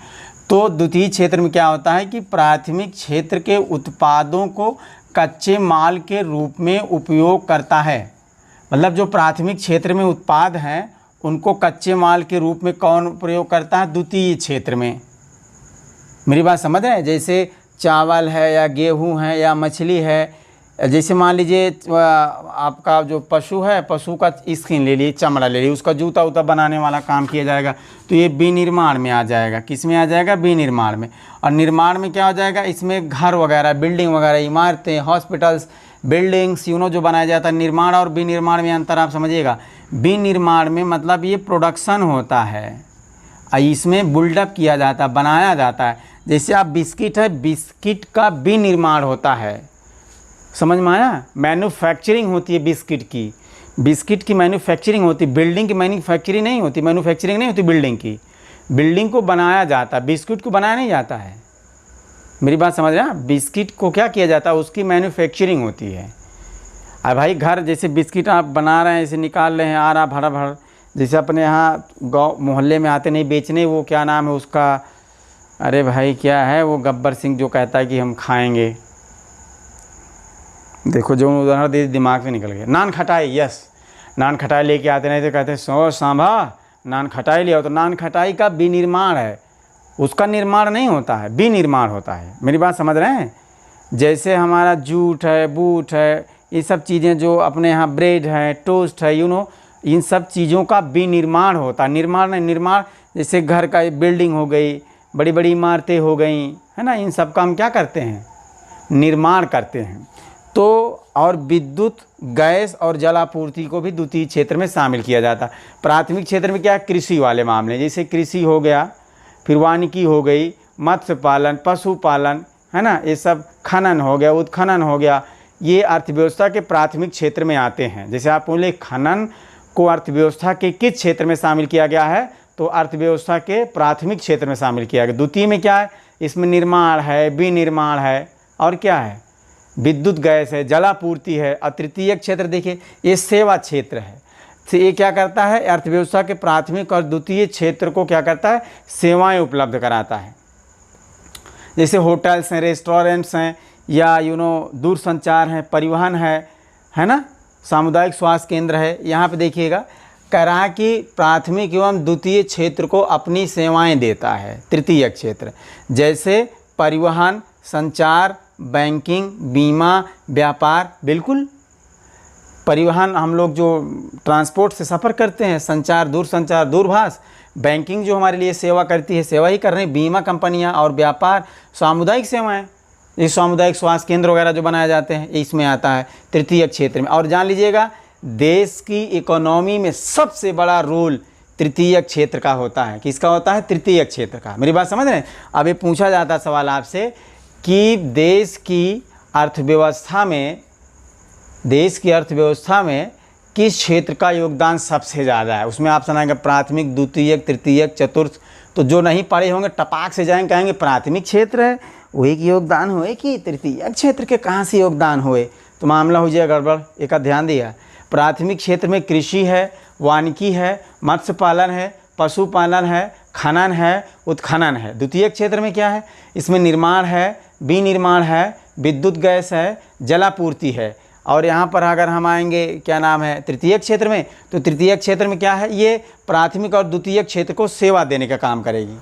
तो द्वितीय क्षेत्र में क्या होता है कि प्राथमिक क्षेत्र के उत्पादों को कच्चे माल के रूप में उपयोग करता है। मतलब जो प्राथमिक क्षेत्र में उत्पाद हैं उनको कच्चे माल के रूप में कौन प्रयोग करता है? द्वितीय क्षेत्र में। मेरी बात समझ रहे हैं? जैसे चावल है या गेहूं है या मछली है, जैसे मान लीजिए आपका जो पशु है, पशु का स्किन ले लिए, चमड़ा ले लिए, उसका जूता उता बनाने वाला काम किया जाएगा, तो ये विनिर्माण में आ जाएगा। किस में आ जाएगा? विनिर्माण में। और निर्माण में क्या हो जाएगा? इसमें घर वगैरह, बिल्डिंग वगैरह, इमारतें, हॉस्पिटल्स, बिल्डिंग्स, जो बनाया जाता है। निर्माण और विनिर्माण में अंतर आप समझिएगा। विनिर्माण में मतलब ये प्रोडक्शन होता है, इसमें बिल्डअप किया जाता है, बनाया जाता है। जैसे आप बिस्किट है, बिस्किट का विनिर्माण होता है, समझ में आया? मैन्युफैक्चरिंग होती है बिस्किट की मैन्युफैक्चरिंग होती है। बिल्डिंग की मैन्युफैक्चरिंग नहीं होती, मैन्युफैक्चरिंग नहीं होती बिल्डिंग की। बिल्डिंग को बनाया जाता है, बिस्किट को बनाया नहीं जाता है। मेरी बात समझ रहे हैं? बिस्किट को क्या किया जाता है? उसकी मैन्युफैक्चरिंग होती है। अब भाई घर जैसे बिस्किट आप बना रहे हैं, इसे निकाल रहे हैं आ रहा भरा भर, जैसे अपने यहाँ गाँव मोहल्ले में आते नहीं बेचने, वो क्या नाम है उसका, अरे भाई क्या है वो, गब्बर सिंह जो कहता है कि हम खाएँगे, देखो जो उदाहरण दे दिमाग से निकल गया, नान खटाई। यस, नान खटाई लेके आते नहीं तो कहते सो सांभा नान खटाई ले आओ, तो नान खटाई का विनिर्माण है, उसका निर्माण नहीं होता है, विनिर्माण होता है। मेरी बात समझ रहे हैं? जैसे हमारा जूट है, बूट है, ये सब चीज़ें जो अपने यहाँ ब्रेड है, टोस्ट है, इन सब चीज़ों का विनिर्माण होता है। निर्माण नहीं, निर्माण जैसे घर का बिल्डिंग हो गई, बड़ी बड़ी इमारतें हो गई, है ना, इन सब का हम क्या करते हैं? निर्माण करते हैं। तो और विद्युत, गैस और जल आपूर्ति को भी द्वितीय क्षेत्र में शामिल किया जाता है। प्राथमिक क्षेत्र में क्या है? कृषि वाले मामले, जैसे कृषि हो गया, फिर वानिकी हो गई, मत्स्य पालन, पशुपालन, है ना, ये सब, खनन हो गया, उत्खनन हो गया, ये अर्थव्यवस्था के प्राथमिक क्षेत्र में आते हैं। जैसे आप बोले खनन को अर्थव्यवस्था के किस क्षेत्र में शामिल किया गया है? तो अर्थव्यवस्था के प्राथमिक क्षेत्र में शामिल किया गया। द्वितीय में क्या है? इसमें निर्माण है, विनिर्माण है, और क्या है? विद्युत, गैस है, जलापूर्ति है। और तृतीय क्षेत्र देखिए, ये सेवा क्षेत्र है। तो ये क्या करता है? अर्थव्यवस्था के प्राथमिक और द्वितीय क्षेत्र को क्या करता है? सेवाएं उपलब्ध कराता है। जैसे होटल्स हैं, रेस्टोरेंट्स हैं, या दूरसंचार है, परिवहन है ना, सामुदायिक स्वास्थ्य केंद्र है। यहाँ पे देखिएगा कह रहा है कि प्राथमिक एवं द्वितीय क्षेत्र को अपनी सेवाएं देता है तृतीय क्षेत्र, जैसे परिवहन, संचार, बैंकिंग, बीमा, व्यापार। बिल्कुल, परिवहन हम लोग जो ट्रांसपोर्ट से सफ़र करते हैं, संचार, दूरसंचार, दूरभाष, बैंकिंग जो हमारे लिए सेवा करती है, सेवा ही कर रहे हैं, बीमा कंपनियां, और व्यापार, सामुदायिक सेवाएं, ये सामुदायिक स्वास्थ्य केंद्र वगैरह जो बनाए जाते हैं, इसमें आता है तृतीय क्षेत्र में। और जान लीजिएगा, देश की इकोनॉमी में सबसे बड़ा रोल तृतीय क्षेत्र का होता है। किसका होता है? तृतीय क्षेत्र का। मेरी बात समझ रहे हैं? अब ये पूछा जाता सवाल आपसे कि देश की अर्थव्यवस्था में किस क्षेत्र का योगदान सबसे ज़्यादा है? उसमें ऑप्शन आएंगे प्राथमिक, द्वितीयक, तृतीयक, चतुर्थ। तो जो नहीं पढ़े होंगे टपाक से जाएंगे, कहेंगे प्राथमिक क्षेत्र है वही की योगदान हुए कि तृतीयक क्षेत्र के कहाँ से योगदान हुए, तो मामला हो जाएगा गड़बड़। एक ध्यान दिया, प्राथमिक क्षेत्र में कृषि है, वानिकी है, मत्स्य पालन है, पशुपालन है, खनन है, उत्खनन है। द्वितीय क्षेत्र में क्या है? इसमें निर्माण है, विनिर्माण है, विद्युत, गैस है, जलापूर्ति है। और यहाँ पर अगर हम आएंगे क्या नाम है तृतीय क्षेत्र में, तो तृतीय क्षेत्र में क्या है? ये प्राथमिक और द्वितीय क्षेत्र को सेवा देने का काम करेगी,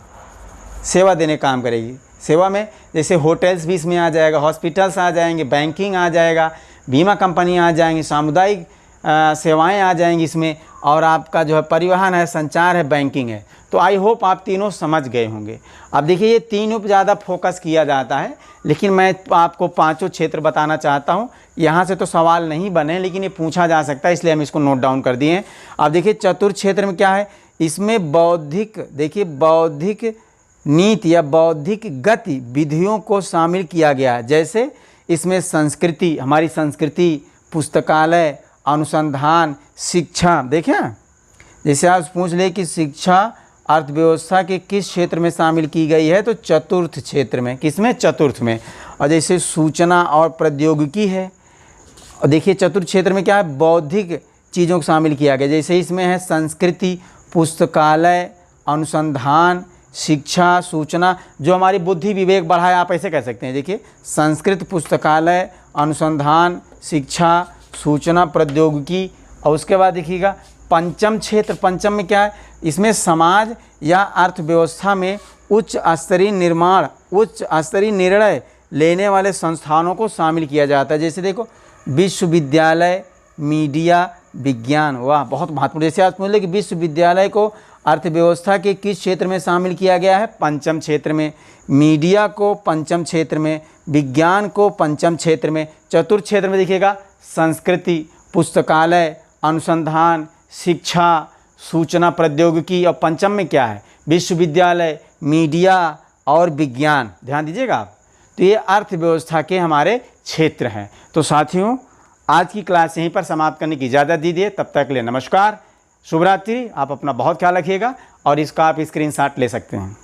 सेवा देने का काम करेगी। सेवा में जैसे होटल्स भी इसमें आ जाएगा, हॉस्पिटल्स आ जाएंगे, बैंकिंग आ जाएगा, बीमा कंपनियाँ आ जाएंगी, सामुदायिक सेवाएं आ जाएंगी इसमें, और आपका जो है परिवहन है, संचार है, बैंकिंग है। तो आई होप आप तीनों समझ गए होंगे। अब देखिए ये तीनों पर ज़्यादा फोकस किया जाता है, लेकिन मैं आपको पांचों क्षेत्र बताना चाहता हूँ। यहाँ से तो सवाल नहीं बने, लेकिन ये पूछा जा सकता है, इसलिए हम इसको नोट डाउन कर दिए हैं। अब देखिए चतुर्थ क्षेत्र में क्या है, इसमें बौद्धिक, देखिए बौद्धिक नीति या बौद्धिक गतिविधियों को शामिल किया गया है। जैसे इसमें संस्कृति, हमारी संस्कृति, पुस्तकालय, अनुसंधान, शिक्षा। देखें जैसे आप पूछ ले कि शिक्षा अर्थव्यवस्था के किस क्षेत्र में शामिल की गई है, तो चतुर्थ क्षेत्र में। किसमें? चतुर्थ में। और जैसे सूचना और प्रौद्योगिकी है, और देखिए चतुर्थ क्षेत्र में क्या है, बौद्धिक चीज़ों को शामिल किया गया। जैसे इसमें है संस्कृति, पुस्तकालय, अनुसंधान, शिक्षा, सूचना, जो हमारी बुद्धि विवेक बढ़ाए, आप ऐसे कह सकते हैं। देखिए संस्कृत, पुस्तकालय, अनुसंधान, शिक्षा, सूचना, प्रौद्योगिकी। और उसके बाद देखिएगा पंचम क्षेत्र। पंचम में क्या है, इसमें समाज या अर्थव्यवस्था में उच्च स्तरीय निर्माण, उच्च स्तरीय निर्णय लेने वाले संस्थानों को शामिल किया जाता है। जैसे देखो विश्वविद्यालय, मीडिया, विज्ञान। वाह, बहुत महत्वपूर्ण। जैसे आप पूछ ले कि विश्वविद्यालय को अर्थव्यवस्था के किस क्षेत्र में शामिल किया गया है, पंचम क्षेत्र में। मीडिया को पंचम क्षेत्र में, विज्ञान को पंचम क्षेत्र में। चतुर्थ क्षेत्र में देखिएगा संस्कृति, पुस्तकालय, अनुसंधान, शिक्षा, सूचना, प्रौद्योगिकी। और पंचम में क्या है, विश्वविद्यालय, मीडिया और विज्ञान। ध्यान दीजिएगा आप। तो ये अर्थव्यवस्था के हमारे क्षेत्र हैं। तो साथियों आज की क्लास यहीं पर समाप्त करने की इजाज़त दीजिए। तब तक के लिए नमस्कार, शुभ रात्रि। आप अपना बहुत ख्याल रखिएगा और इसका आप स्क्रीनशॉट ले सकते हैं।